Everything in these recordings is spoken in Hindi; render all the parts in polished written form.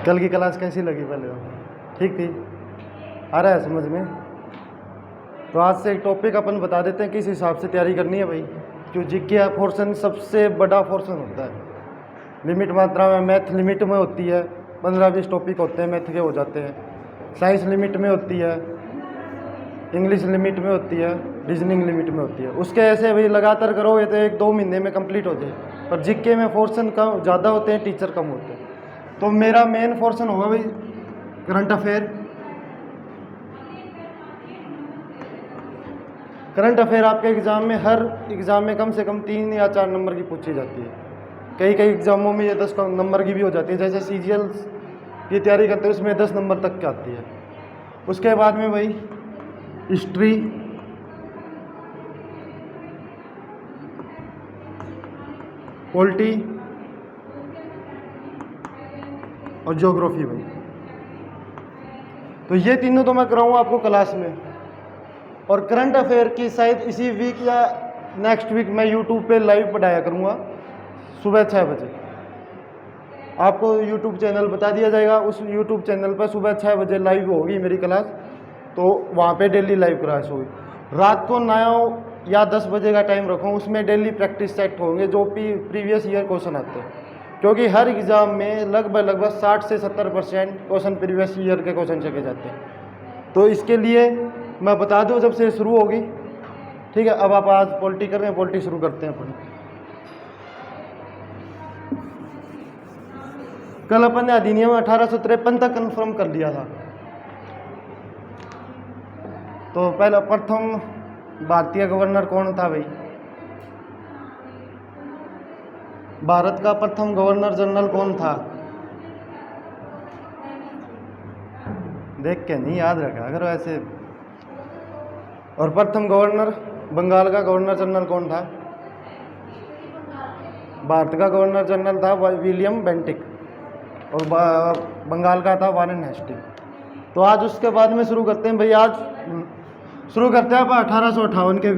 कल की क्लास कैसी लगी पहले तो? ठीक थी? आ रहा है समझ में? तो आज से एक टॉपिक अपन बता देते हैं किस हिसाब से तैयारी करनी है भाई। जो जीके पोर्शन सबसे बड़ा पोर्शन होता है, लिमिट मात्रा में मैथ लिमिट में होती है, 15-20 टॉपिक होते हैं मैथ के हो जाते हैं। साइंस लिमिट में होती है, इंग्लिश लिमिट में होती है, रीजनिंग लिमिट में होती है। उसके ऐसे भाई लगातार करोगे तो 1-2 महीने में कंप्लीट हो जाए। पर जीके में पोर्शन कम ज़्यादा होते हैं, टीचर कम होते हैं। तो मेरा मेन पोर्शन होगा भाई करंट अफेयर। करंट अफेयर आपके एग्ज़ाम में, हर एग्ज़ाम में कम से कम 3 या 4 नंबर की पूछी जाती है। कई कई एग्ज़ामों में ये 10 नंबर की भी हो जाती है। जैसे CGL की तैयारी करते हैं उसमें 10 नंबर तक की आती है। उसके बाद में भाई हिस्ट्री, पॉलिटी और ज्योग्राफी भाई। तो ये तीनों तो मैं कराऊंगा आपको क्लास में। और करंट अफेयर की शायद इसी वीक या नेक्स्ट वीक मैं यूट्यूब पे लाइव पढ़ाया करूंगा सुबह 6 बजे। आपको यूट्यूब चैनल बता दिया जाएगा, उस यूट्यूब चैनल पर सुबह 6 बजे लाइव होगी मेरी क्लास। तो वहाँ पे डेली लाइव क्लास होगी। रात को 9 या 10 बजे का टाइम रखो, उसमें डेली प्रैक्टिस सेट होंगे जो प्रीवियस ईयर क्वेश्चन आते हैं। क्योंकि हर एग्ज़ाम में लगभग 60 से 70% क्वेश्चन प्रीवियस ईयर के क्वेश्चन चेके जाते हैं। तो इसके लिए मैं बता दूं जब से शुरू होगी। ठीक है, अब आप आज पॉलिटी कर रहे हैं, पॉलिटी शुरू करते हैं अपन। कल अपन ने अधिनियम 1853 तक कंफर्म कर लिया था। तो पहला प्रथम भारतीय गवर्नर कौन था भाई? भारत का प्रथम गवर्नर जनरल कौन था? देख के नहीं याद रखा अगर वैसे। और प्रथम गवर्नर बंगाल का गवर्नर जनरल कौन था? भारत का गवर्नर जनरल था विलियम बेंटिक और बंगाल का था वारेन हेस्टिंग। तो आज उसके बाद में शुरू करते हैं भाई। आज शुरू करते हैं 1858 के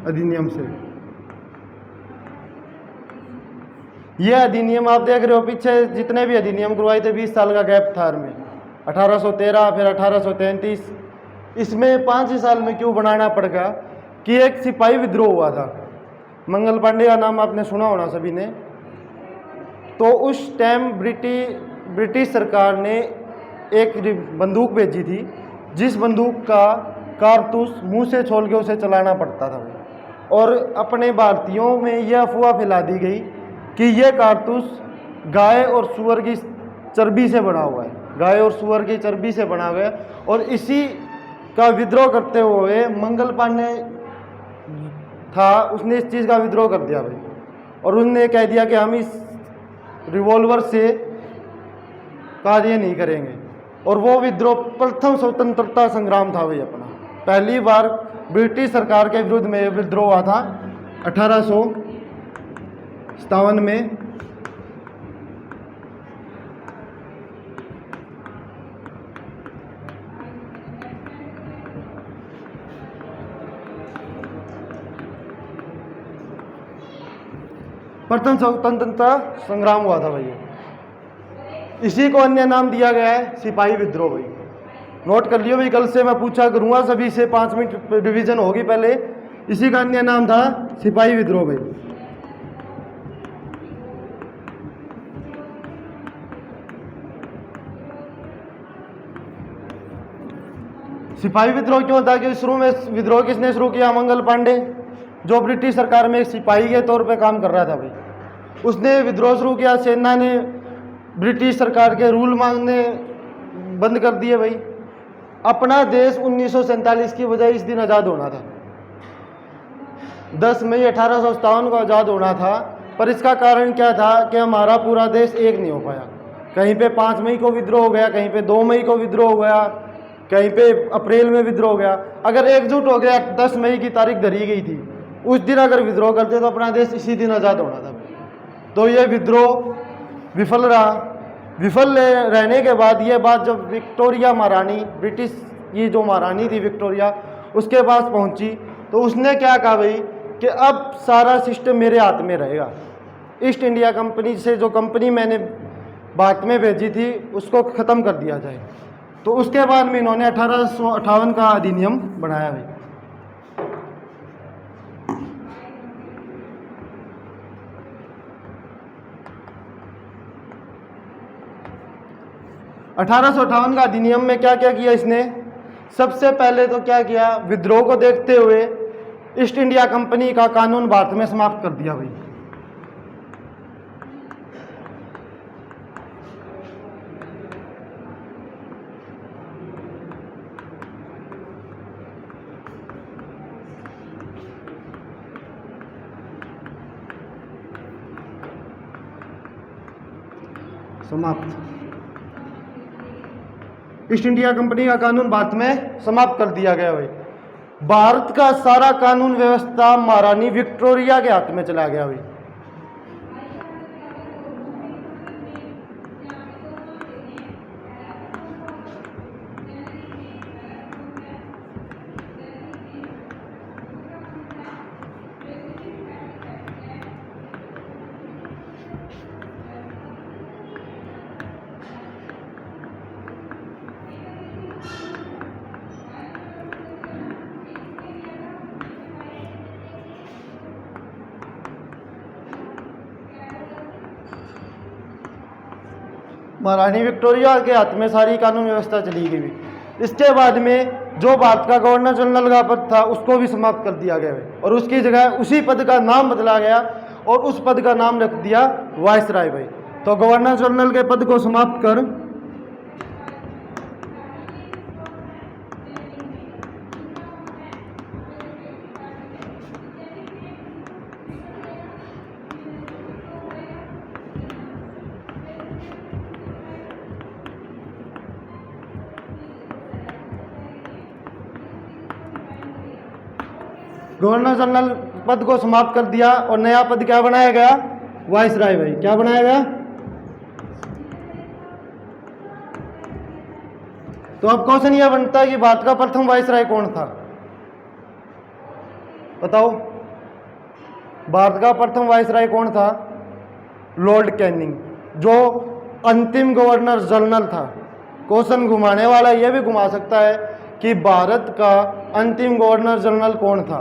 अधिनियम से। यह अधिनियम आप देख रहे हो, पीछे जितने भी अधिनियम करवाए थे 20 साल का गैप था में। 1813 फिर 1833। इसमें 5 ही साल में क्यों बनाना पड़ गया कि एक सिपाही विद्रोह हुआ था। मंगल पांडे का नाम आपने सुना होना सभी ने। तो उस टाइम ब्रिटिश सरकार ने एक बंदूक भेजी थी, जिस बंदूक का कारतूस मुंह से छोल के उसे चलाना पड़ता था। और अपने भारतीयों में यह अफवाह फैला दी गई कि यह कारतूस गाय और सुअर की चर्बी से बना हुआ है, गाय और सुअर की चर्बी से बना हुआ है। और इसी का विद्रोह करते हुए मंगल पांडे था, उसने इस चीज़ का विद्रोह कर दिया भाई। और उसने कह दिया कि हम इस रिवॉल्वर से कार्य नहीं करेंगे। और वो विद्रोह प्रथम स्वतंत्रता संग्राम था भाई अपना। पहली बार ब्रिटिश सरकार के विरुद्ध में विद्रोह हुआ था 1857 में। प्रथम स्वतंत्रता संग्राम हुआ था भाई। इसी को अन्य नाम दिया गया है सिपाही विद्रोह भाई। नोट कर लियो भाई, कल से मैं पूछा करूंगा सभी से, 5 मिनट रिवीजन होगी पहले। इसी का अन्य नाम था सिपाही विद्रोह भाई। सिपाही विद्रोह क्यों था कि शुरू में विद्रोह किसने शुरू किया? मंगल पांडे, जो ब्रिटिश सरकार में एक सिपाही के तौर पे काम कर रहा था भाई। उसने विद्रोह शुरू किया। सेना ने ब्रिटिश सरकार के रूल मांगने बंद कर दिए भाई। अपना देश 1947 की बजाय इस दिन आज़ाद होना था। 10 मई 1857 को आज़ाद होना था। पर इसका कारण क्या था कि हमारा पूरा देश एक नहीं हो पाया। कहीं पे 5 मई को विद्रोह हो गया, कहीं पे 2 मई को विद्रोह हो गया, कहीं पे अप्रैल में विद्रोह हो गया। अगर एकजुट हो गया, 10 मई की तारीख धरी गई थी, उस दिन अगर विद्रोह करते तो अपना देश इसी दिन आज़ाद होना था। तो ये विद्रोह विफल रहा। विफल रहने के बाद ये बात जब विक्टोरिया महारानी, ब्रिटिश की जो महारानी थी विक्टोरिया, उसके पास पहुंची, तो उसने क्या कहा भाई कि अब सारा सिस्टम मेरे हाथ में रहेगा। ईस्ट इंडिया कंपनी से जो कंपनी मैंने भारत में भेजी थी उसको ख़त्म कर दिया जाए। तो उसके बाद में इन्होंने 1858 का अधिनियम बनाया भाई। (1858) का अधिनियम में क्या क्या किया इसने? सबसे पहले तो क्या किया, विद्रोह को देखते हुए ईस्ट इंडिया कंपनी का कानून भारत में समाप्त कर दिया भाई। समाप्त, ईस्ट इंडिया कंपनी का कानून भारत में समाप्त कर दिया गया भाई। भारत का सारा कानून व्यवस्था महारानी विक्टोरिया के हाथ में चला गया भाई। महारानी विक्टोरिया के हाथ में सारी कानून व्यवस्था चली गई। इसके बाद में जो भारत का गवर्नर जनरल का पद था उसको भी समाप्त कर दिया गया है और उसकी जगह उसी पद का नाम बदला गया और उस पद का नाम रख दिया वायसराय भाई। तो गवर्नर जनरल के पद को समाप्त कर गवर्नर जनरल पद को समाप्त कर दिया और नया पद क्या बनाया गया? वायसराय भाई। क्या बनाया गया? तो अब क्वेश्चन यह बनता है कि भारत का प्रथम वायसराय कौन था? बताओ, भारत का प्रथम वायसराय कौन था? लॉर्ड कैनिंग, जो अंतिम गवर्नर जनरल था। क्वेश्चन घुमाने वाला यह भी घुमा सकता है कि भारत का अंतिम गवर्नर जनरल कौन था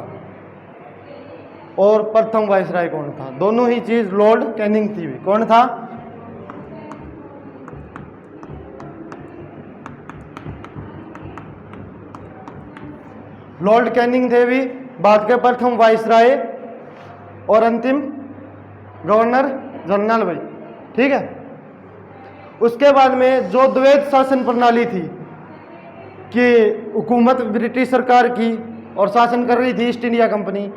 और प्रथम वायसराय कौन था। दोनों ही चीज लॉर्ड कैनिंग थी। कौन था? लॉर्ड कैनिंग थे भी भारत के प्रथम वायसराय और अंतिम गवर्नर जनरल भाई। ठीक है। उसके बाद में जो द्वैत शासन प्रणाली थी कि हुकूमत ब्रिटिश सरकार की और शासन कर रही थी ईस्ट इंडिया कंपनी,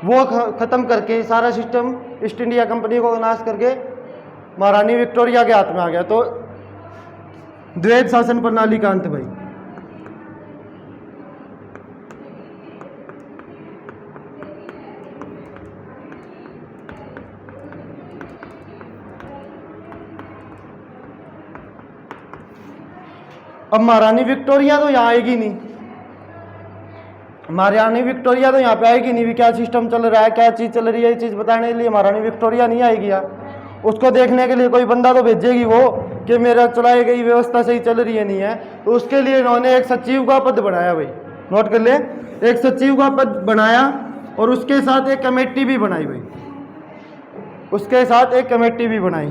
वो ख़त्म करके सारा सिस्टम ईस्ट इंडिया कंपनी को नाश करके महारानी विक्टोरिया के हाथ में आ गया। तो द्वैत शासन प्रणाली का अंत भाई। अब महारानी विक्टोरिया तो यहाँ आएगी नहीं, महारानी विक्टोरिया तो यहाँ पे आएगी नहीं भी। क्या सिस्टम चल रहा है, क्या चीज़ चल रही है, ये चीज़ बताने के लिए महारानी विक्टोरिया नहीं आएगी यार। उसको देखने के लिए कोई बंदा तो भेजेगी वो कि मेरा चलाई गई व्यवस्था सही चल रही है नहीं है। तो उसके लिए इन्होंने एक सचिव का पद बनाया भाई। नोट कर ले, एक सचिव का पद बनाया और उसके साथ एक कमेटी भी बनाई भाई। उसके साथ एक कमेटी भी बनाई।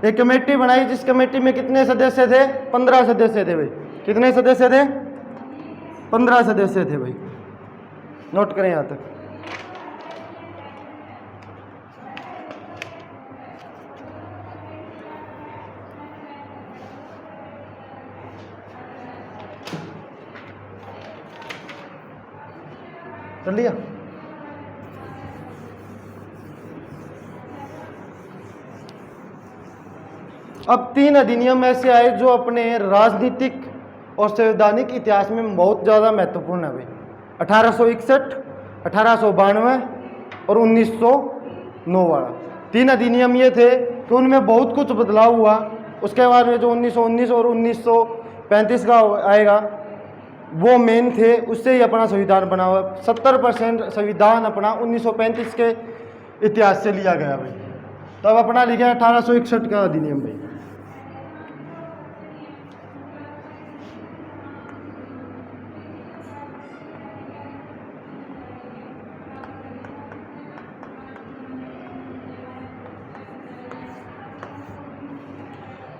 एक कमेटी बनाई जिस कमेटी में कितने सदस्य थे? 15 सदस्य थे भाई। कितने सदस्य थे? 15 सदस्य थे भाई। नोट करें यहाँ तक। कर लिया? अब 3 अधिनियम ऐसे आए जो अपने राजनीतिक और संवैधानिक इतिहास में बहुत ज़्यादा महत्वपूर्ण है भाई। 1861, 1892 और 9 वाला। 3 अधिनियम ये थे कि उनमें बहुत कुछ बदलाव हुआ। उसके बाद में जो 1919 और 1935 का आएगा वो मेन थे, उससे ही अपना संविधान बना हुआ। 70% संविधान अपना 1935 के इतिहास से लिया गया भाई। तब अपना लिखा 1861 का अधिनियम भाई।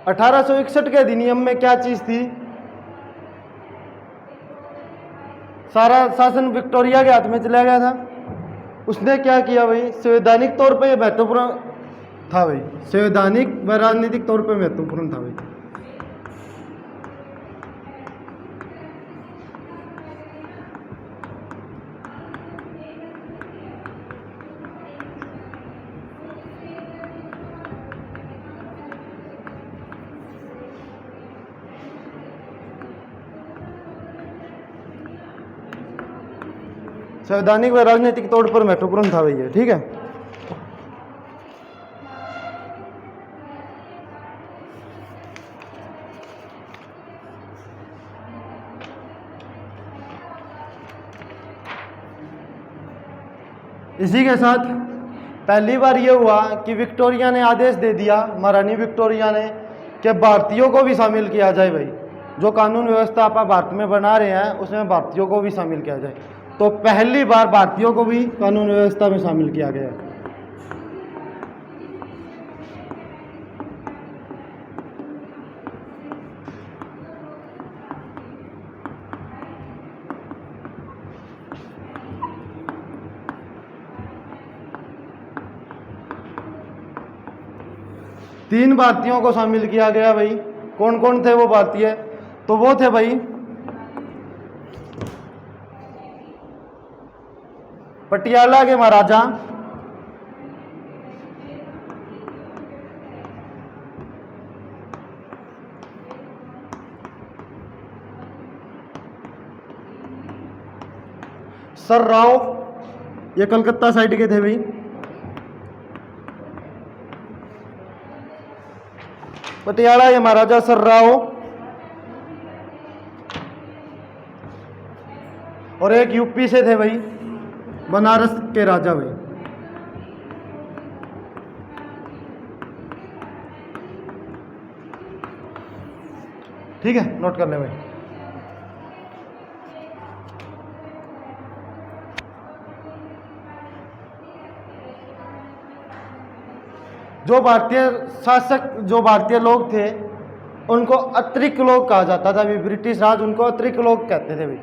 अठारह के अधिनियम में क्या चीज थी? सारा शासन विक्टोरिया के हाथ में चला गया था। उसने क्या किया भाई, संवैधानिक तौर पे ये महत्वपूर्ण था भाई, संवैधानिक व राजनीतिक तौर पे महत्वपूर्ण था भाई। संवैधानिक व राजनीतिक तौर पर महत्वपूर्ण था भैया, ठीक है। इसी के साथ पहली बार ये हुआ कि विक्टोरिया ने आदेश दे दिया, महारानी विक्टोरिया ने, कि भारतीयों को भी शामिल किया जाए भाई। जो कानून व्यवस्था आप भारत में बना रहे हैं उसमें भारतीयों को भी शामिल किया जाए। तो पहली बार भारतीयों को भी कानून व्यवस्था में शामिल किया गया। तीन भारतीयों को शामिल किया गया भाई। कौन कौन थे वो भारतीय? तो वो थे भाई पटियाला के महाराजा, सर राव, ये कलकत्ता साइड के थे भाई। पटियाला ये महाराजा सर राव, और एक यूपी से थे भाई, बनारस के राजा भाई। ठीक है, नोट कर ले भाई। जो भारतीय शासक, जो भारतीय लोग थे उनको अतिरिक्त लोग कहा जाता था भाई। ब्रिटिश राज उनको अतिरिक्त लोग कहते थे भाई।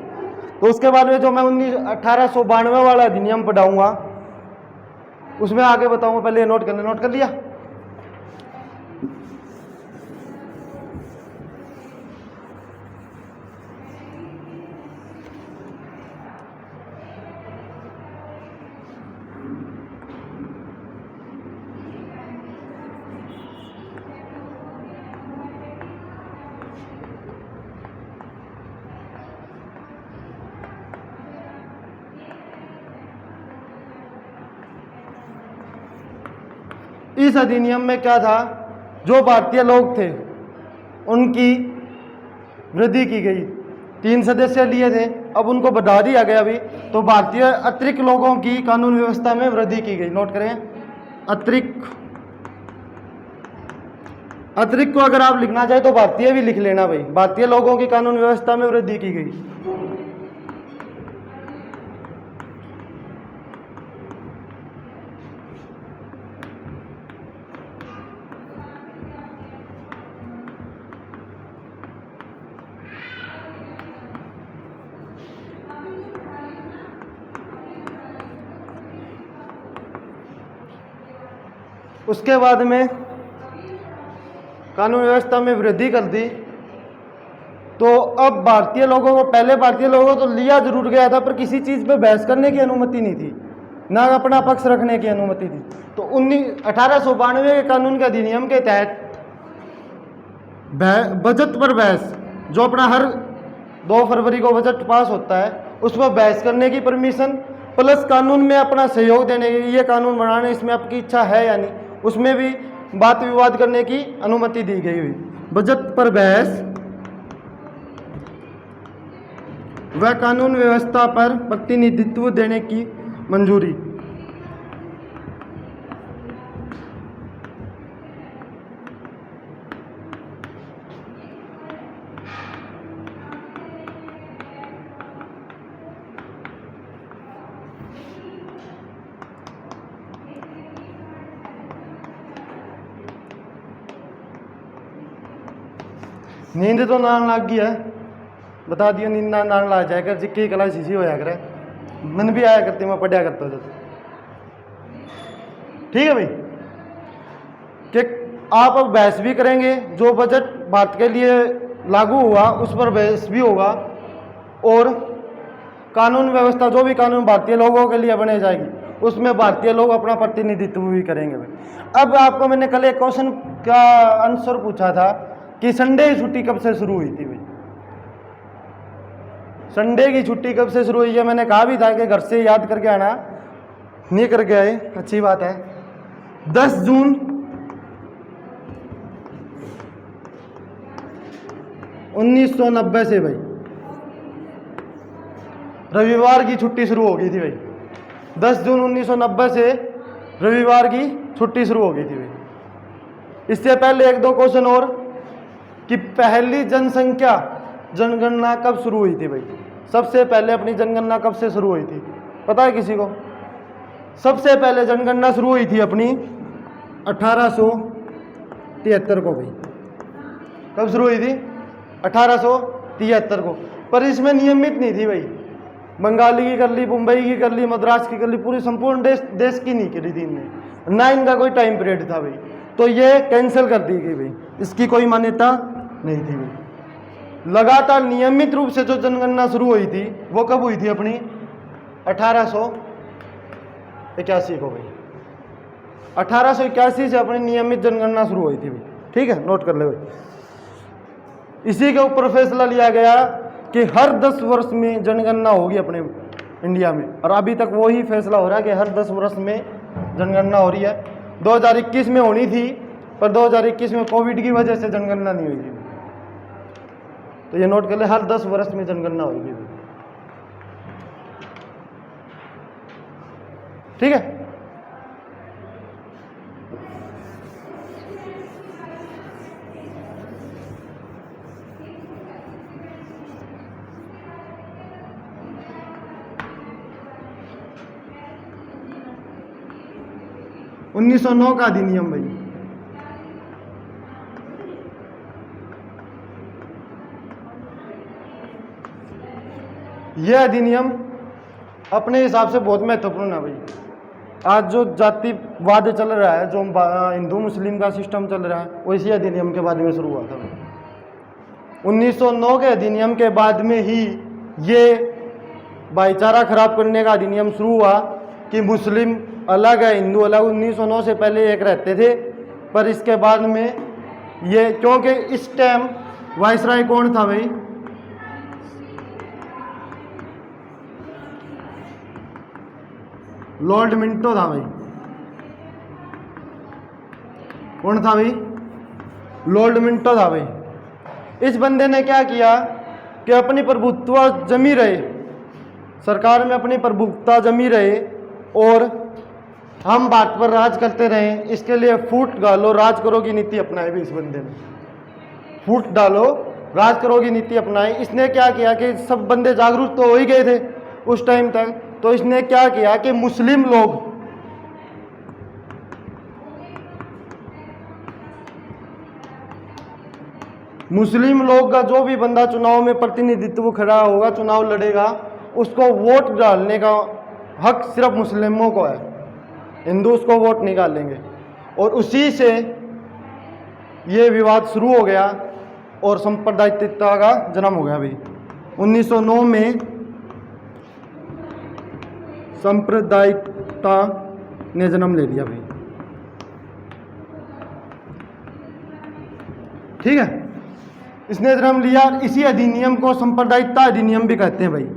तो उसके बाद में जो मैं 1892 वाला अधिनियम पढ़ाऊंगा उसमें आगे बताऊंगा। पहले ये नोट कर लिया। इस अधिनियम में क्या था, जो भारतीय लोग थे उनकी वृद्धि की गई। 3 सदस्य लिए थे, अब उनको बढ़ा दिया गया भी। तो भारतीय अतिरिक्त लोगों की कानून व्यवस्था में वृद्धि की गई। नोट करें, अतिरिक्त को अगर आप लिखना चाहे तो भारतीय भी लिख लेना भाई। भारतीय लोगों की कानून व्यवस्था में वृद्धि की गई। उसके बाद में कानून व्यवस्था में वृद्धि कर दी। तो अब भारतीय लोगों को, पहले भारतीय लोगों को तो लिया जरूर गया था पर किसी चीज़ पे बहस करने की अनुमति नहीं थी, ना अपना पक्ष रखने की अनुमति थी। तो 1892 के कानून के अधिनियम के तहत बजट पर बहस, जो अपना हर 2 फरवरी को बजट पास होता है, उस पर बहस करने की परमिशन प्लस कानून में अपना सहयोग देने के लिए ये कानून बनाने, इसमें आपकी इच्छा है या नहीं, उसमें भी बात विवाद करने की अनुमति दी गई हुई। बजट पर बहस व कानून व्यवस्था पर प्रतिनिधित्व देने की मंजूरी। नींद तो नान लाग गई है, बता दियो नींद नान ला जाए कर, जिक्की कला शीशी होया करे, मन भी आया करती, मैं पढ़ा करता हूँ। ठीक है भाई, कि आप अब बहस भी करेंगे, जो बजट भारत के लिए लागू हुआ उस पर बहस भी होगा, और कानून व्यवस्था जो भी कानून भारतीय लोगों के लिए बने जाएगी उसमें भारतीय लोग अपना प्रतिनिधित्व भी करेंगे भाई। अब आपको मैंने कल एक क्वेश्चन का आंसर पूछा था कि संडे की छुट्टी कब से शुरू हुई थी भाई। संडे की छुट्टी कब से शुरू हुई है, मैंने कहा भी था कि घर से याद करके आना, नहीं करके आए, अच्छी बात है। 10 जून 1990 से भाई रविवार की छुट्टी शुरू हो गई थी भाई। 10 जून 1990 से रविवार की छुट्टी शुरू हो गई थी भाई। इससे पहले एक दो क्वेश्चन और कि पहली जनसंख्या जनगणना कब शुरू हुई थी भाई। सबसे पहले अपनी जनगणना कब से शुरू हुई थी, पता है किसी को? सबसे पहले जनगणना शुरू हुई थी अपनी 1873 को भाई। कब शुरू हुई थी? 1873 को। पर इसमें नियमित नहीं थी भाई, बंगाली की कर ली, मुंबई की कर ली, मद्रास की कर ली, पूरी संपूर्ण देश की नहीं करी थी इनने, ना इनका कोई टाइम पीरियड था भाई, तो ये कैंसिल कर दी गई भाई, इसकी कोई मान्यता नहीं थी भाई। लगातार नियमित रूप से जो जनगणना शुरू हुई थी वो कब हुई थी अपनी? 1881 को भाई। 1881 से अपनी नियमित जनगणना शुरू हुई थी भाई। ठीक है, नोट कर ले भाई। इसी के ऊपर फैसला लिया गया कि हर 10 वर्ष में जनगणना होगी अपने इंडिया में, और अभी तक वही फैसला हो रहा है कि हर 10 वर्ष में जनगणना हो रही है। 2021 में होनी थी, पर 2021 में कोविड की वजह से जनगणना नहीं हुई थी, तो ये नोट कर ले, हर 10 वर्ष में जनगणना होगी। ठीक है, । 1909 का अधिनियम भाई। यह अधिनियम अपने हिसाब से बहुत महत्वपूर्ण है भाई। आज जो जातिवाद चल रहा है, जो हिंदू मुस्लिम का सिस्टम चल रहा है, वो इसी अधिनियम के बाद में शुरू हुआ था भाई। 1909 के अधिनियम के बाद में ही ये भाईचारा खराब करने का अधिनियम शुरू हुआ कि मुस्लिम अलग है, हिंदू अलग। 1909 से पहले एक रहते थे, पर इसके बाद में ये, क्योंकि इस टाइम वाइसराय कौन था भाई? लॉर्ड मिंटो था भाई। कौन था भाई? लॉर्ड मिंटो था भाई। इस बंदे ने क्या किया कि अपनी प्रभुत्व जमी रहे, सरकार में अपनी प्रभुत्व जमी रहे, और हम बात पर राज करते रहे। इसके लिए फूट डालो राज करो की नीति अपनाई भी इस बंदे ने। फूट डालो राज करो की नीति अपनाई। इसने क्या किया कि सब बंदे जागरूक तो हो ही गए थे उस टाइम तक, तो इसने क्या किया कि मुस्लिम लोग का जो भी बंदा चुनाव में प्रतिनिधित्व खड़ा होगा, चुनाव लड़ेगा, उसको वोट डालने का हक सिर्फ मुस्लिमों को है, हिंदू उसको वोट नहीं डालेंगे। और उसी से ये विवाद शुरू हो गया और सांप्रदायिकता का जन्म हो गया भाई। 1909 में सांप्रदायिकता ने जन्म ले लिया भाई। ठीक है, इसने जन्म लिया। इसी अधिनियम को सांप्रदायिकता अधिनियम भी कहते हैं भाई।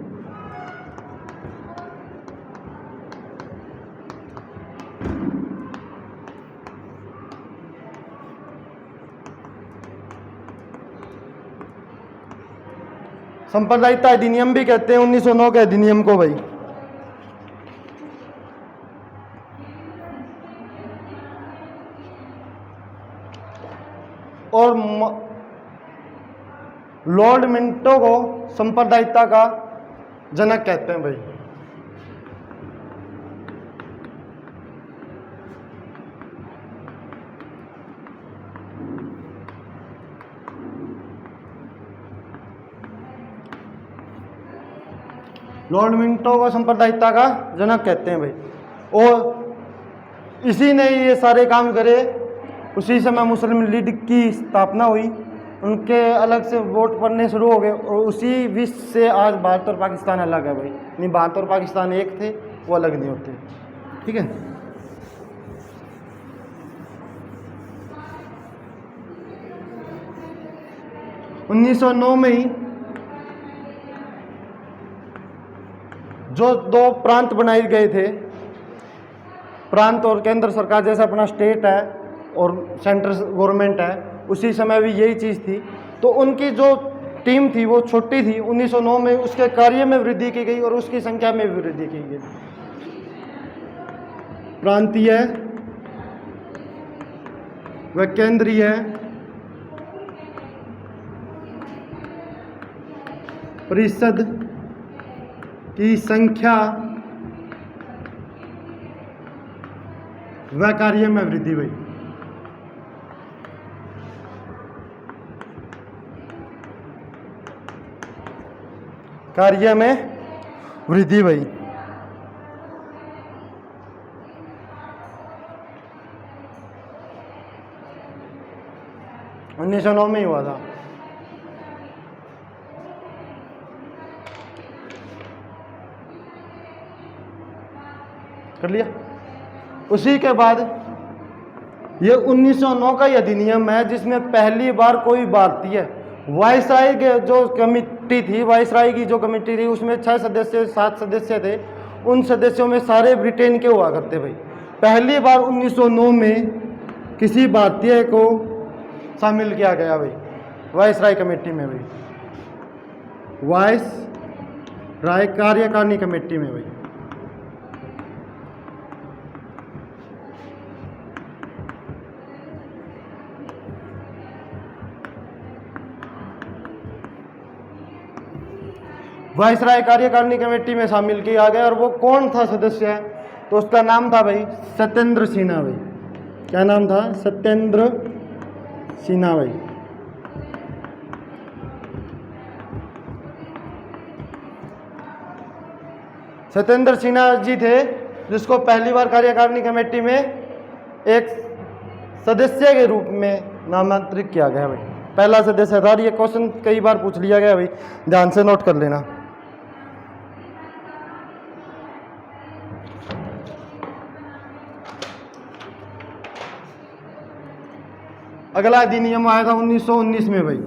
सांप्रदायिकता अधिनियम भी कहते हैं 1909 के अधिनियम को भाई। और लॉर्ड मिंटो को सांप्रदायिकता का जनक कहते हैं भाई। लॉर्ड मिंटो को सांप्रदायिकता का जनक कहते हैं भाई। और इसी ने ये सारे काम करे। उसी समय मुस्लिम लीग की स्थापना हुई, उनके अलग से वोट पड़ने शुरू हो गए और उसी विश्व से आज भारत और पाकिस्तान अलग है भाई। नहीं, भारत और पाकिस्तान एक थे, वो अलग नहीं होते। ठीक है। उन्नीस सौ 9 में ही जो दो प्रांत बनाए गए थे, प्रांत और केंद्र सरकार, जैसे अपना स्टेट है और सेंट्रल गवर्नमेंट है, उसी समय भी यही चीज़ थी। तो उनकी जो टीम थी वो छोटी थी। 1909 में उसके कार्य में वृद्धि की गई और उसकी संख्या में भी वृद्धि की गई। प्रांतीय व केंद्रीय परिषद की संख्या व कार्य में वृद्धि हुई। कार्य में वृद्धि हुई। उन्नीस सौ 9 में ही हुआ था। कर लिया। उसी के बाद ये 1909 का ही अधिनियम है जिसमें पहली बार कोई भारतीय वायसराय के जो कमेटी थी, वायसराय की जो कमेटी थी, उसमें 6 सदस्य 7 सदस्य थे। उन सदस्यों में सारे ब्रिटेन के हुआ करते भाई। पहली बार 1909 में किसी भारतीय को शामिल किया गया भाई वायसराय कमेटी में भाई, वायसराय कार्यकारिणी कमेटी में भाई। वायसराय कार्यकारिणी कमेटी में शामिल किया गया। और वो कौन था सदस्य है, तो उसका नाम था भाई सत्येंद्र सिन्हा भाई। क्या नाम था? सत्येंद्र सिन्हा भाई। सत्येंद्र सिन्हा जी थे जिसको पहली बार कार्यकारिणी कमेटी में एक सदस्य के रूप में नामांतरित किया गया भाई। पहला सदस्य था। ये क्वेश्चन कई बार पूछ लिया गया भाई, ध्यान से नोट कर लेना। अगला अधिनियम आया था 1919 में भाई।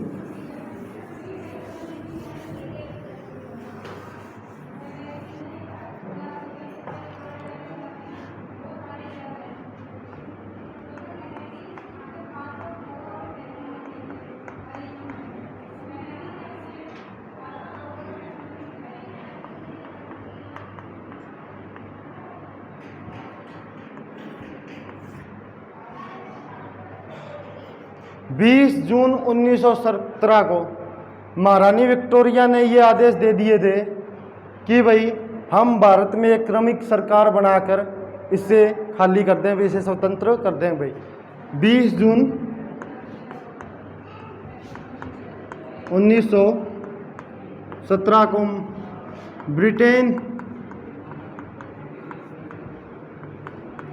बीस जून 1917 को महारानी विक्टोरिया ने ये आदेश दे दिए थे कि भाई हम भारत में एक क्रमिक सरकार बनाकर इसे खाली कर दें, इसे स्वतंत्र कर दें भाई। 20 जून 1917 को ब्रिटेन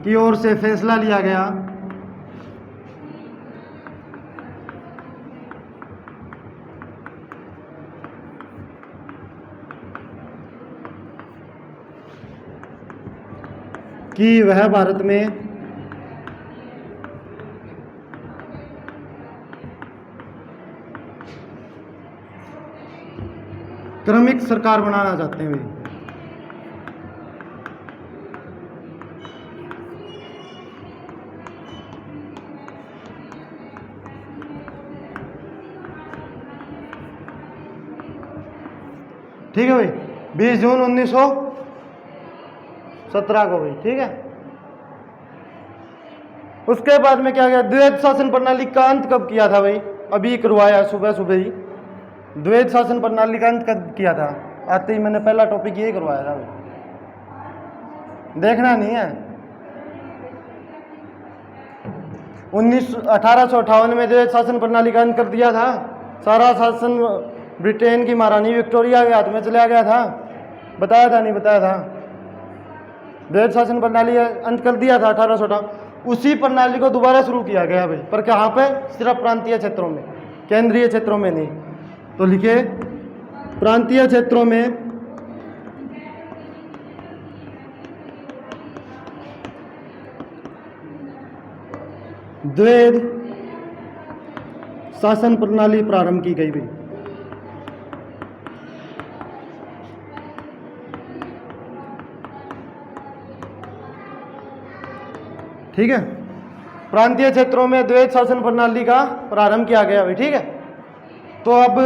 की ओर से फैसला लिया गया कि वह भारत में क्रमिक सरकार बनाना चाहते हैं। ठीक है भाई, 20 जून 1917 को भाई, ठीक है। उसके बाद में क्या गया, द्वैध शासन प्रणाली का अंत कब किया था भाई, अभी करवाया सुबह सुबह ही। द्वैध शासन प्रणाली का अंत कब किया था, आते ही मैंने पहला टॉपिक यही करवाया था भाई, देखना नहीं है। 1858 में द्वैध शासन प्रणाली का अंत कर दिया था। सारा शासन ब्रिटेन की महारानी विक्टोरिया के हाथ में चला गया था, बताया था नहीं बताया था। द्वैध शासन प्रणाली अंत कर दिया था 1858। उसी प्रणाली को दोबारा शुरू किया गया भाई, पर कहाँ पे, सिर्फ प्रांतीय क्षेत्रों में, केंद्रीय क्षेत्रों में नहीं। तो लिखे प्रांतीय क्षेत्रों में द्वैध शासन प्रणाली प्रारंभ की गई भाई। ठीक है, प्रांतीय क्षेत्रों में द्वैध शासन प्रणाली का प्रारंभ किया गया भाई, ठीक है। तो अब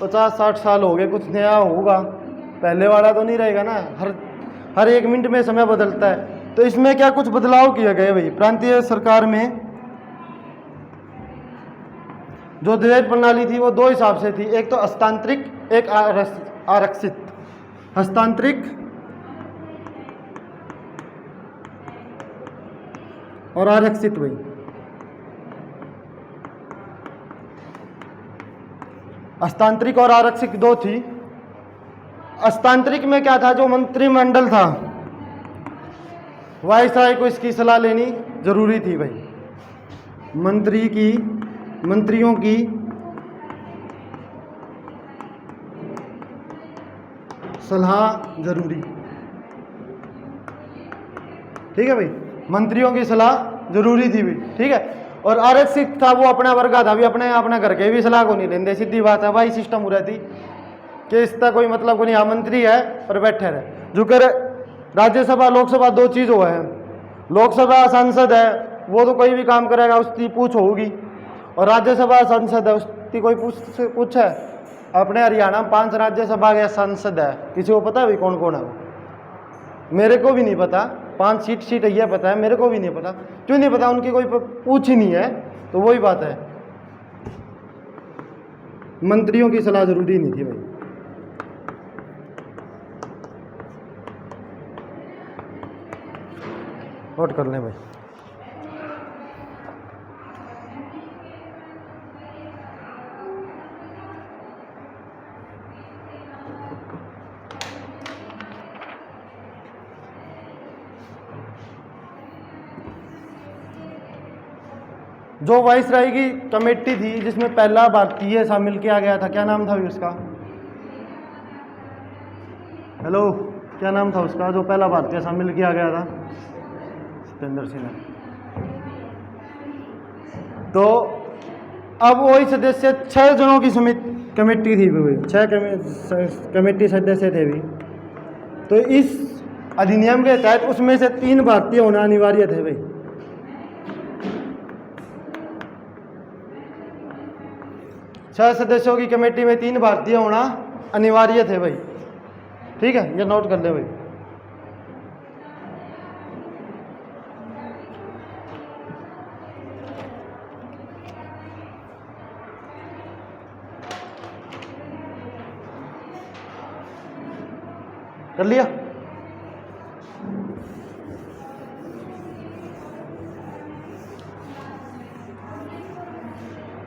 50-60 साल हो गए, कुछ नया होगा, पहले वाला तो नहीं रहेगा ना, हर 1 मिनट में समय बदलता है। तो इसमें क्या कुछ बदलाव किए गए भाई प्रांतीय सरकार में। जो द्वैध प्रणाली थी वो 2 हिसाब से थी, एक तो हस्तांतरिक, एक आरक्षित। हस्तांतरिक और आरक्षित भाई। हस्तांतरिक और आरक्षित 2 थी। हस्तांतरिक में क्या था, जो मंत्रिमंडल था, वायसराय को इसकी सलाह लेनी जरूरी थी भाई। मंत्रियों की सलाह जरूरी, ठीक है भाई, मंत्रियों की सलाह जरूरी थी भाई, ठीक है। और आरक्षित था वो अपना वर्ग था भी, अपने घर के भी सलाह को नहीं लेंदे, सीधी बात है भाई। सिस्टम हो रहती कि इसका कोई मतलब को नहीं, हाँ मंत्री है पर बैठे रहे। जो कर राज्यसभा लोकसभा 2 चीज़ हुआ है। लोकसभा सांसद है वो तो कोई भी काम करेगा, उसकी पूछ होगी। और राज्यसभा सांसद है, उसकी कोई पूछ है। अपने हरियाणा में 5 राज्यसभा के सांसद है, किसी को पता है भाई कौन कौन है वो? मेरे को भी नहीं पता। 5 सीट है, पता है, मेरे को भी नहीं पता। क्यों नहीं पता, उनकी कोई पूछ ही नहीं है। तो वही बात है, मंत्रियों की सलाह जरूरी नहीं थी भाई। नोट कर लें भाई। जो वाइसराय की कमेटी थी जिसमें पहला भारतीय शामिल किया गया था, क्या नाम था भी उसका? हेलो, क्या नाम था उसका जो पहला भारतीय शामिल किया गया था? सत्येंद्र सिंह। तो अब वही सदस्य 6 जनों की कमेटी थी भाई, 6 कमेटी सदस्य थे भी। तो इस अधिनियम के तहत उसमें से 3 भारतीय होना अनिवार्य थे भाई। 6 सदस्यों की कमेटी में 3 भारतीय होना अनिवार्य थे भाई, ठीक है, ये नोट कर ले भाई। कर लिया?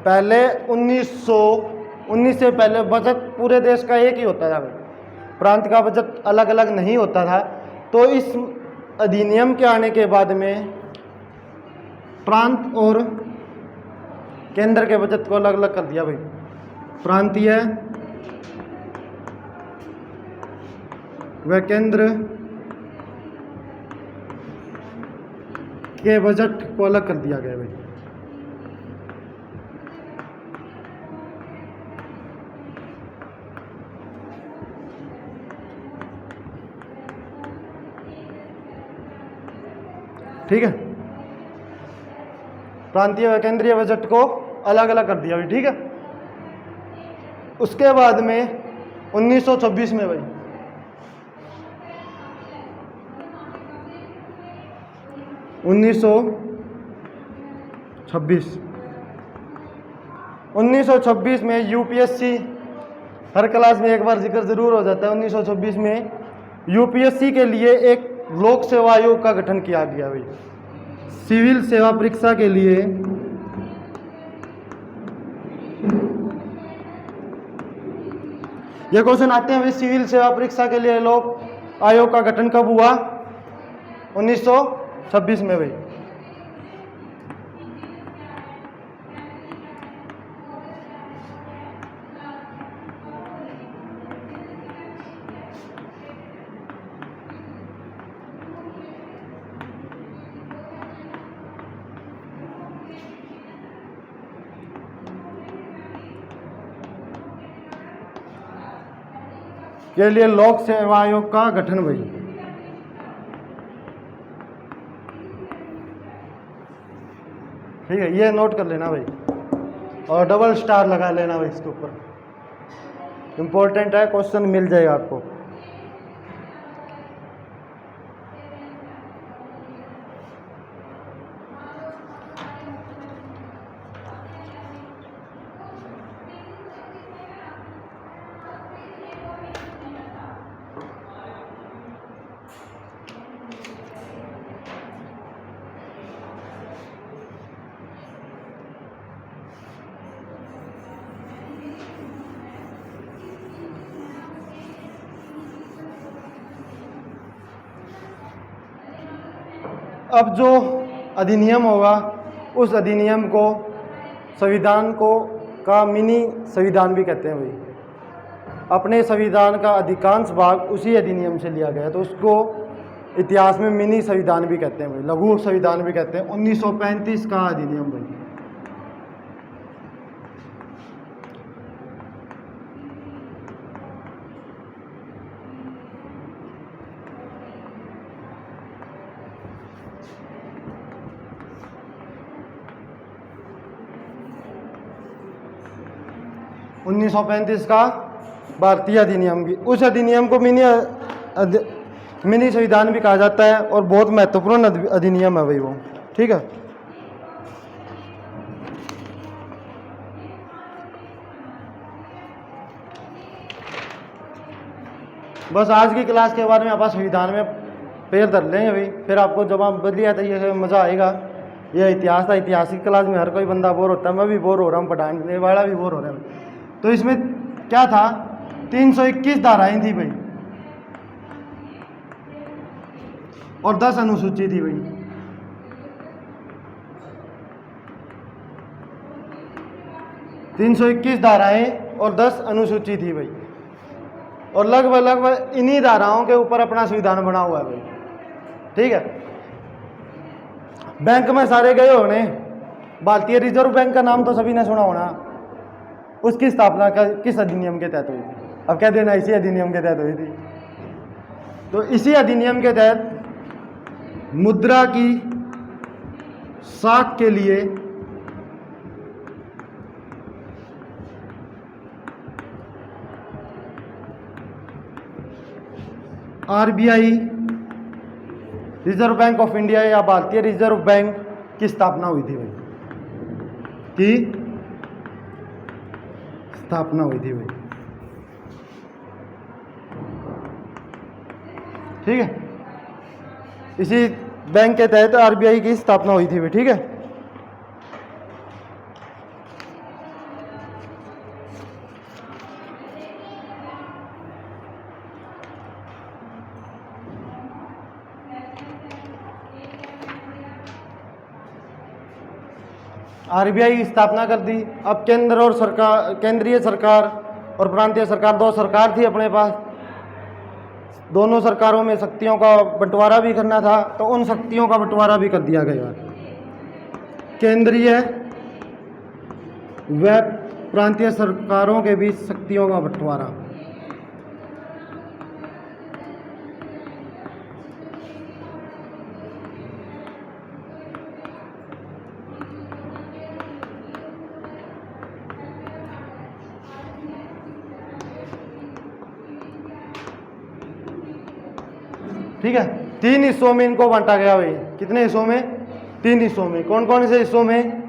पहले 1919 से पहले बजट पूरे देश का एक ही होता था, प्रांत का बजट अलग अलग नहीं होता था। तो इस अधिनियम के आने के बाद में प्रांत और केंद्र के बजट को अलग अलग कर दिया भाई। प्रांतीय व केंद्र के बजट को अलग कर दिया गया भाई। ठीक है, प्रांतीय व केंद्रीय बजट को अलग अलग कर दिया भाई, ठीक है। उसके बाद में 1926 में भाई 1926 में यूपीएससी, हर क्लास में एक बार जिक्र जरूर हो जाता है। 1926 में यूपीएससी के लिए एक लोक सेवा आयोग का गठन किया गया भाई। सिविल सेवा परीक्षा के लिए ये क्वेश्चन आते हैं भाई, सिविल सेवा परीक्षा के लिए लोक आयोग का गठन कब हुआ? 1926 में भाई। के लिए लोक सेवा आयोग का गठन भाई। ठीक है, ये नोट कर लेना भाई और डबल स्टार लगा लेना भाई इसके ऊपर, इंपॉर्टेंट है, क्वेश्चन मिल जाएगा आपको। अब जो अधिनियम होगा उस अधिनियम को संविधान को का मिनी संविधान भी कहते हैं भाई। अपने संविधान का अधिकांश भाग उसी अधिनियम से लिया गया है, तो उसको इतिहास में मिनी संविधान भी कहते हैं भाई, लघु संविधान भी कहते हैं। 1935 का अधिनियम भाई। उन्नीस सौ 1935 का भारतीय अधिनियम भी, उस अधिनियम को मिनी संविधान भी कहा जाता है और बहुत महत्वपूर्ण अधिनियम है भाई वो। ठीक है, बस आज की क्लास के बारे में आप संविधान में पैर धर लेंगे भाई, फिर आपको जब आप बदली आता है मज़ा आएगा। यह इतिहास था, इतिहास की क्लास में हर कोई बंदा बोर होता है, मैं भी बोर हो रहा हूँ, पढ़ाने वाला भी बोर हो रहा है। तो इसमें क्या था, 321 धाराएं थी भाई और 10 अनुसूची थी भाई। तीन 321 धाराएं और 10 अनुसूची थी भाई, और लगभग इन्हीं धाराओं के ऊपर अपना संविधान बना हुआ है भाई। ठीक है, बैंक में सारे गए होने, भारतीय रिजर्व बैंक का नाम तो सभी ने सुना होना। उसकी स्थापना किस अधिनियम के तहत हुई थी? अब कह देना इसी अधिनियम के तहत हुई थी। तो इसी अधिनियम के तहत मुद्रा की साख के लिए RBI, reserve bank of India या भारतीय रिजर्व बैंक की स्थापना हुई थी भाई, की स्थापना हुई थी भाई। ठीक है, इसी बैंक के तहत आरबीआई की स्थापना हुई थी भाई। ठीक है, आरबीआई की स्थापना कर दी। अब केंद्रीय सरकार और प्रांतीय सरकार, दो सरकार थी अपने पास। दोनों सरकारों में शक्तियों का बंटवारा भी करना था, तो उन शक्तियों का बंटवारा भी कर दिया गया। केंद्रीय व प्रांतीय सरकारों के बीच शक्तियों का बंटवारा। ठीक है, 3 हिस्सों में इनको बांटा गया भाई। कितने हिस्सों में? 3 हिस्सों में। कौन कौन से हिस्सों में?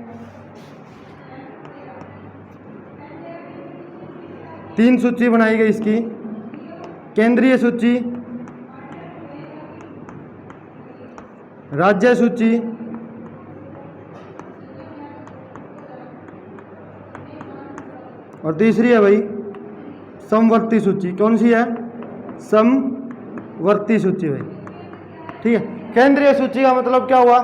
3 सूची बनाई गई इसकी। केंद्रीय सूची, राज्य सूची और तीसरी है भाई समवर्ती सूची। कौन सी है? समवर्ती सूची भाई। ठीक है, केंद्रीय सूची का मतलब क्या हुआ?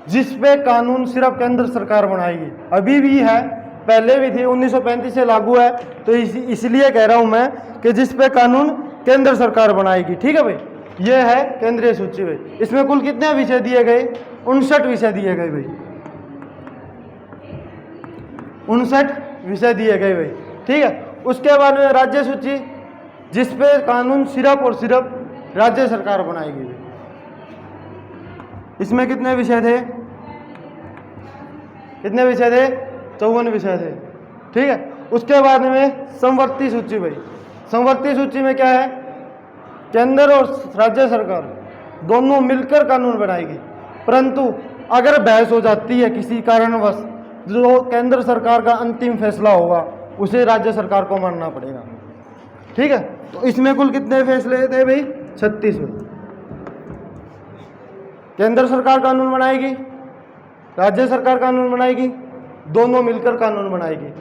जिस पे कानून सिर्फ केंद्र सरकार बनाएगी। अभी भी है, पहले भी थी, 1935 से लागू है, तो इसलिए कह रहा हूं मैं कि जिस पे कानून केंद्र सरकार बनाएगी। ठीक है भाई, ये है केंद्रीय सूची भाई। इसमें कुल कितने विषय दिए गए? 59 विषय दिए गए भाई। 59 विषय दिए गए भाई। ठीक है, उसके बाद में राज्य सूची, जिस पे कानून सिर्फ और सिर्फ राज्य सरकार बनाएगी भाई। इसमें कितने विषय थे? कितने विषय थे? 54 विषय थे। ठीक है, उसके बाद में समवर्ती सूची भाई। समवर्ती सूची में क्या है? केंद्र और राज्य सरकार दोनों मिलकर कानून बनाएगी, परंतु अगर बहस हो जाती है किसी कारणवश, जो केंद्र सरकार का अंतिम फैसला होगा उसे राज्य सरकार को मानना पड़ेगा। ठीक है, तो इसमें कुल कितने फैसले थे भाई? 36 में। केंद्र सरकार कानून बनाएगी, राज्य सरकार कानून बनाएगी, दोनों मिलकर कानून बनाएगी।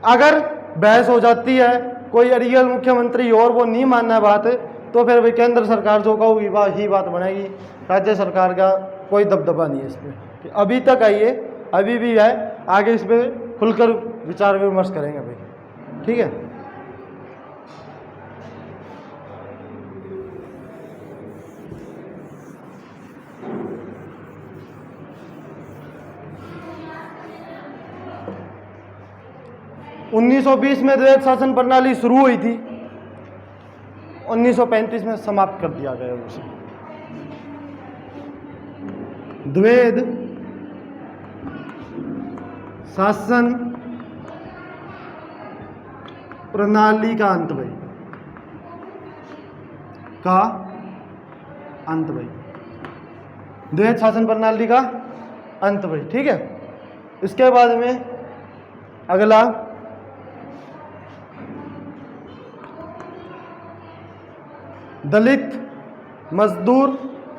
अगर बहस हो जाती है, कोई रियल मुख्यमंत्री और वो नहीं मानना बात, तो फिर भाई केंद्र सरकार जो कहोगी ही बात बनाएगी। राज्य सरकार का कोई दबदबा नहीं है इस पर। अभी तक है ये, अभी भी है, आगे इस पर खुलकर विचार विमर्श करेंगे भाई। ठीक है, उन्नीस 1920 में द्वैध शासन प्रणाली शुरू हुई थी, 1935 में समाप्त कर दिया गया उसे। द्वैध शासन प्रणाली का अंत भाई, का अंत भाई, द्वैध शासन प्रणाली का अंत भाई। ठीक है, इसके बाद में अगला दलित, मजदूर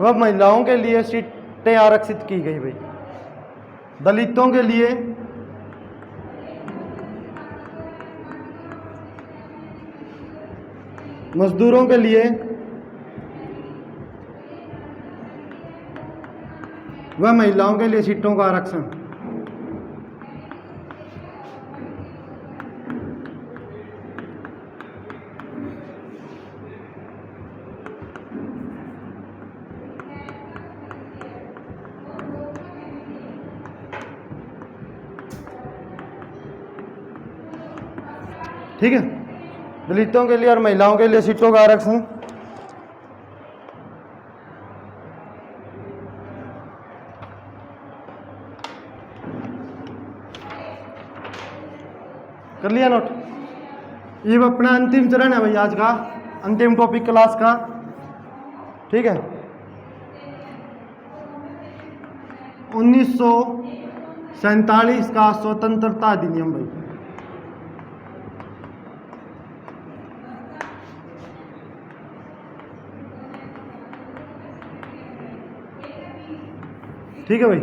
व महिलाओं के लिए सीटें आरक्षित की गई भाई। दलितों के लिए, मजदूरों के लिए व महिलाओं के लिए सीटों का आरक्षण। ठीक है, दलितों के लिए और महिलाओं के लिए सीटों का आरक्षण। कर लिया नोट? ये अपना अंतिम चरण है भाई, आज का अंतिम टॉपिक क्लास का। ठीक है, 1947 का स्वतंत्रता अधिनियम भाई। ठीक है भाई,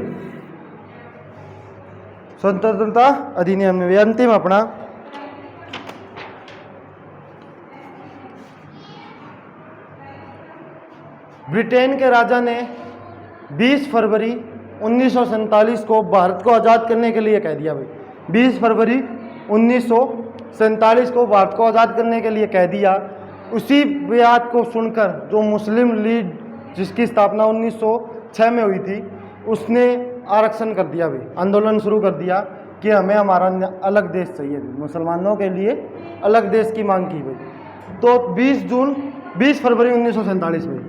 स्वतंत्रता अधिनियम में अंतिम अपना ब्रिटेन के राजा ने 20 फरवरी 1947 को भारत को आज़ाद करने के लिए कह दिया भाई। 20 फरवरी 1947 को भारत को आज़ाद करने के लिए कह दिया। उसी बात को सुनकर जो मुस्लिम लीग जिसकी स्थापना 1906 में हुई थी, उसने आरक्षण कर दिया भाई, आंदोलन शुरू कर दिया कि हमें हमारा अलग देश चाहिए भाई, मुसलमानों के लिए अलग देश की मांग की भाई। तो 20 फरवरी 1947 में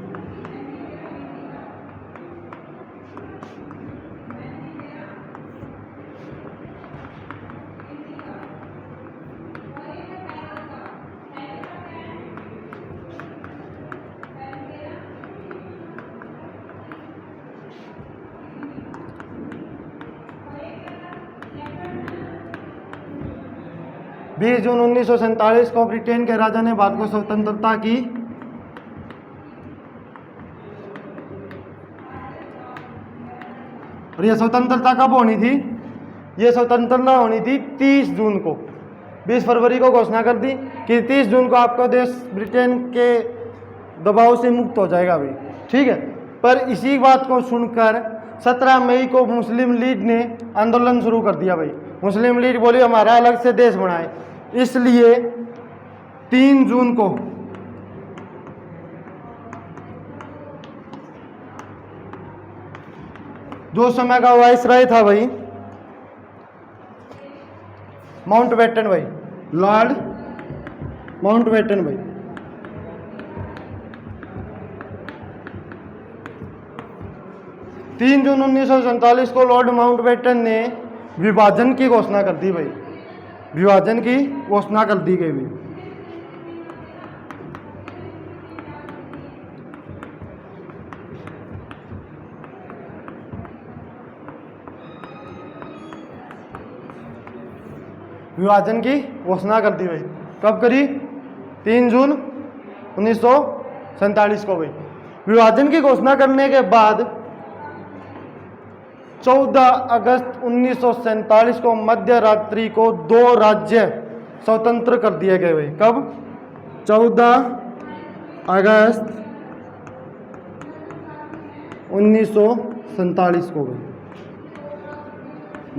20 जून 1947 को ब्रिटेन के राजा ने भारत को स्वतंत्रता की। और यह स्वतंत्रता कब होनी थी? यह स्वतंत्रता होनी थी 30 जून को। 20 फरवरी को घोषणा कर दी कि 30 जून को आपका देश ब्रिटेन के दबाव से मुक्त हो जाएगा भाई, ठीक है। पर इसी बात को सुनकर 17 मई को मुस्लिम लीग ने आंदोलन शुरू कर दिया भाई। मुस्लिम लीग बोली हमारा अलग से देश बनाए, इसलिए 3 जून को जो समय का वाइसराय था भाई माउंटबेटन भाई, लॉर्ड माउंटबेटन भाई, तीन जून 1947 को लॉर्ड माउंटबेटन ने विभाजन की घोषणा कर दी भाई, विभाजन की घोषणा कर दी गई भाई। विभाजन की घोषणा कर दी भाई, कब करी? 3 जून 1947 को भाई। विभाजन की घोषणा करने के बाद 14 अगस्त 1947 को मध्य रात्रि को 2 राज्य स्वतंत्र कर दिए गए भाई। कब? 14 अगस्त 1947 को भाई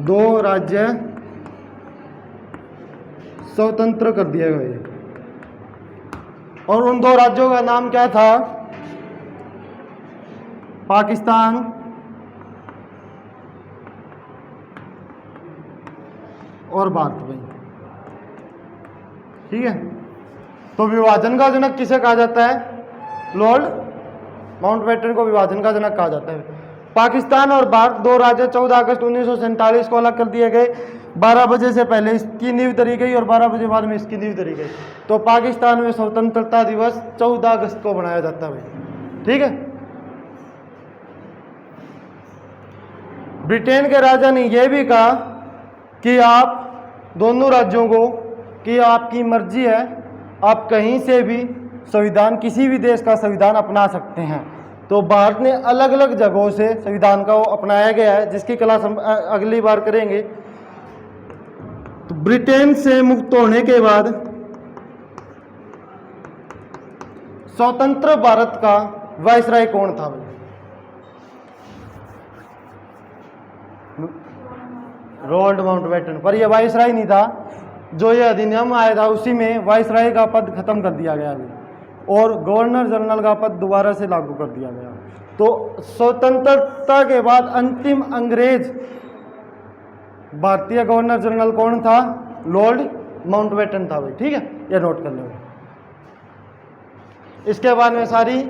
2 राज्य स्वतंत्र कर दिए गए। और उन 2 राज्यों का नाम क्या था? पाकिस्तान और भारत भाई, ठीक है। तो विभाजन का जनक किसे कहा जाता है? लॉर्ड माउंटबेटन को विभाजन का जनक कहा जाता है। पाकिस्तान और भारत 2 राज्य 14 अगस्त 1947 को अलग कर दिए गए। 12 बजे से पहले इसकी नींव धरी गई और 12 बजे बाद में इसकी नींव धरी गई। तो पाकिस्तान में स्वतंत्रता दिवस 14 अगस्त को मनाया जाता है भाई, ठीक है। ब्रिटेन के राजा ने यह भी कहा कि आप दोनों राज्यों को, कि आपकी मर्जी है, आप कहीं से भी संविधान, किसी भी देश का संविधान अपना सकते हैं। तो भारत ने अलग अलग जगहों से संविधान का अपनाया गया है, जिसकी क्लास हम अगली बार करेंगे। तो ब्रिटेन से मुक्त होने के बाद स्वतंत्र भारत का वाइसराय कौन था भाई? Lord Mountbatten. पर यह वाइसराय नहीं था, जो ये अधिनियम आया था उसी में वाइसराय का पद खत्म कर दिया गया अभी, और गवर्नर जनरल का पद दोबारा से लागू कर दिया गया। तो स्वतंत्रता के बाद अंतिम अंग्रेज भारतीय गवर्नर जनरल कौन था? लॉर्ड माउंटबेटन था भाई, ठीक है। यह नोट कर लो। इसके बाद में सारी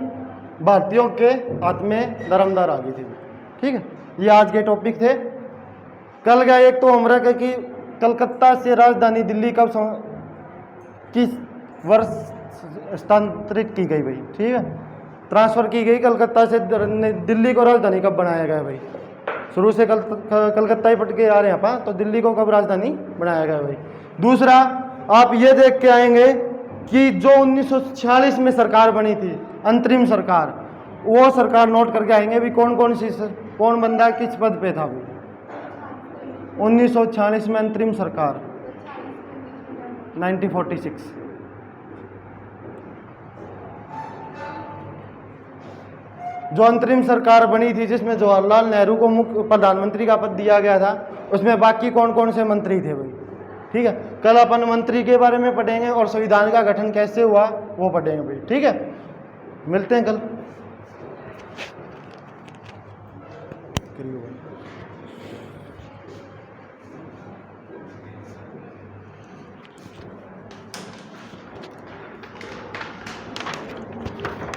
भारतीयों के हाथ में धर्मदार आ गई थी, ठीक है। ये आज के टॉपिक थे। कल का एक तो हमरा का कि कलकत्ता से राजधानी दिल्ली कब किस वर्ष स्थानांतरित की गई भाई, ठीक है, ट्रांसफ़र की गई कलकत्ता से दिल्ली को राजधानी कब बनाया गया भाई? शुरू से कलकत्ता ही पट के आ रहे हैं अपन, तो दिल्ली को कब राजधानी बनाया गया भाई? दूसरा, आप ये देख के आएंगे कि जो 1946 में सरकार बनी थी, अंतरिम सरकार, वो सरकार नोट करके आएंगे भी कौन बंदा किस पद पे था भाई। 1946 में अंतरिम सरकार 1946। जो अंतरिम सरकार बनी थी, जिसमें जवाहरलाल नेहरू को मुख्य प्रधानमंत्री का पद दिया गया था, उसमें बाकी कौन कौन से मंत्री थे भाई, ठीक है। कल अपन मंत्री के बारे में पढ़ेंगे और संविधान का गठन कैसे हुआ वो पढ़ेंगे भाई, ठीक है। मिलते हैं कल।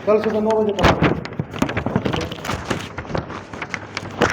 कल सुबह 9 बजे